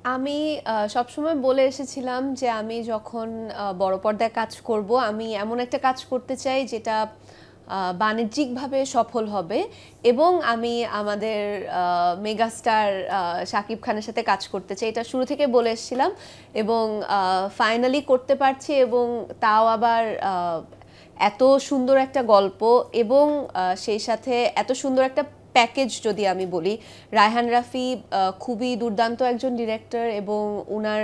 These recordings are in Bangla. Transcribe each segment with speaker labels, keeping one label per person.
Speaker 1: আমি সবসময় বলে এসেছিলাম যে আমি যখন বড় পর্দায় কাজ করব আমি এমন একটা কাজ করতে চাই যেটা বাণিজ্যিকভাবে সফল হবে এবং আমি আমাদের মেগাস্টার শাকিব খানের সাথে কাজ করতে চাই, এটা শুরু থেকে বলে এসেছিলাম এবং ফাইনালি করতে পারছি এবং তাও আবার এত সুন্দর একটা গল্প এবং সেই সাথে এত সুন্দর একটা প্যাকেজ। যদি আমি বলি, রায়হান রাফি খুবই দুর্দান্ত একজন ডিরেক্টর এবং ওনার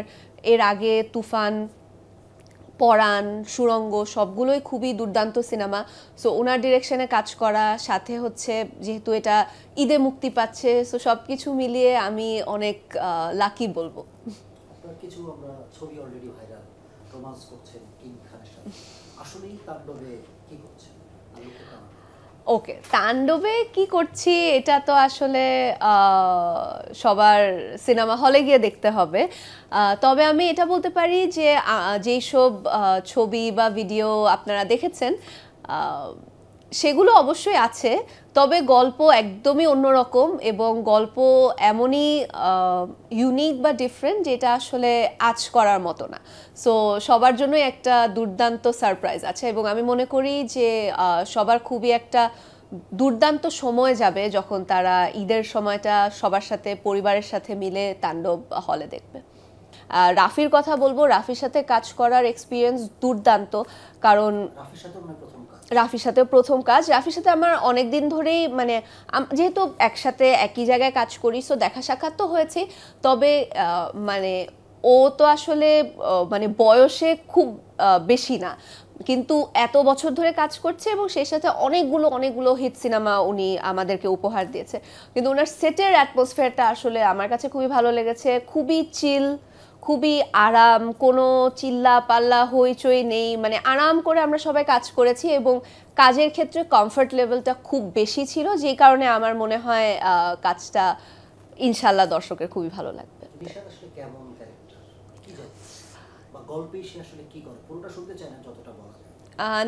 Speaker 1: এর আগে তুফান, পরাণ, সুড়ঙ্গ সবগুলোই খুবই দুর্দান্ত সিনেমা। সো ওনার ডিরেকশনে কাজ করা, সাথে হচ্ছে যেহেতু এটা ঈদে মুক্তি পাচ্ছে, সো সব কিছু মিলিয়ে আমি অনেক লাকি বলবো।
Speaker 2: আপনার কিছু আমরা ছবি অলরেডি ভাইরাল, রোমান্স করছেন কিং খানের সাথে, আসলেই তাণ্ডবে কি করছেন?
Speaker 1: ওকে, তাণ্ডবে কি করছি এটা তো আসলে সবার সিনেমা হলে গিয়ে দেখতে হবে। তবে আমি এটা বলতে পারি যে যেই সব ছবি বা ভিডিও আপনারা দেখেছেন সেগুলো অবশ্যই আছে, তবে গল্প একদমই অন্যরকম এবং গল্প এমনই ইউনিক বা ডিফারেন্ট যেটা আসলে আঁচ করার মতো না। সো সবার জন্যই একটা দুর্দান্ত সারপ্রাইজ আছে এবং আমি মনে করি যে সবার খুবই একটা দুর্দান্ত সময় যাবে যখন তারা ঈদের সময়টা সবার সাথে পরিবারের সাথে মিলে তাণ্ডব হলে দেখবে। রাফির কথা বলবো, রাফির সাথে কাজ করার এক্সপিরিয়েন্স দুর্দান্ত, কারণ রাফির সাথেও প্রথম কাজ। রাফির সাথে আমার অনেক দিন ধরেই মানে যেহেতু একসাথে একই জায়গায় কাজ করি, সো দেখা সাক্ষাৎ তো হয়েছে, তবে মানে ও তো আসলে মানে বয়সে খুব বেশি না, কিন্তু এত বছর ধরে কাজ করছে এবং সেই সাথে অনেকগুলো হিট সিনেমা উনি আমাদেরকে উপহার দিয়েছে। কিন্তু ওনার সেটের অ্যাটমসফিয়ারটা আসলে আমার কাছে খুবই ভালো লেগেছে, খুবই চিল, খুবই আরাম, কোনো চিল্লা পাল্লা হইচই নেই, মানে আরাম করে আমরা সবাই কাজ করেছি এবং কাজের ক্ষেত্রে কমফর্ট লেভেলটা খুব বেশি ছিল, যে কারণে আমার মনে হয় কাজটা ইনশাল্লাহ দর্শকের খুবই ভালো লাগবে।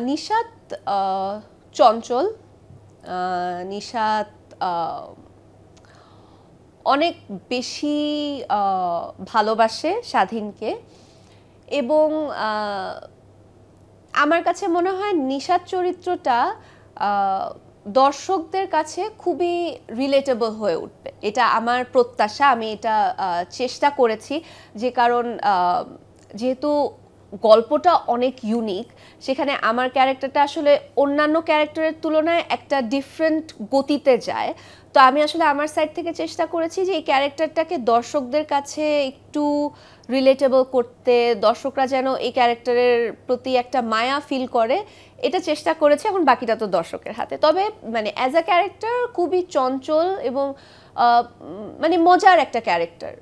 Speaker 1: নিশাত চঞ্চল, নিশাত অনেক বেশি ভালোবাসে স্বাধীনকে এবং আমার কাছে মনে হয় নিশাত চরিত্রটা দর্শকদের কাছে খুবই রিলেটেবল হয়ে উঠবে, এটা আমার প্রত্যাশা। আমি এটা চেষ্টা করেছি, যে কারণ যেহেতু গল্পটা অনেক ইউনিক, সেখানে আমার ক্যারেক্টারটা আসলে অন্যান্য ক্যারেক্টারের তুলনায় একটা ডিফারেন্ট গতিতে যায়। তো আমি আসলে আমার সাইড থেকে চেষ্টা করেছি যে এই ক্যারেক্টারটাকে দর্শকদের কাছে একটু রিলেটেবল করতে, দর্শকরা যেন এই ক্যারেক্টারের প্রতি একটা মায়া ফিল করে, এটা চেষ্টা করেছে। এখন বাকিটা তো দর্শকের হাতে। তবে মানে অ্যাজ আ ক্যারেক্টার খুবই চঞ্চল এবং মানে মজার একটা ক্যারেক্টার।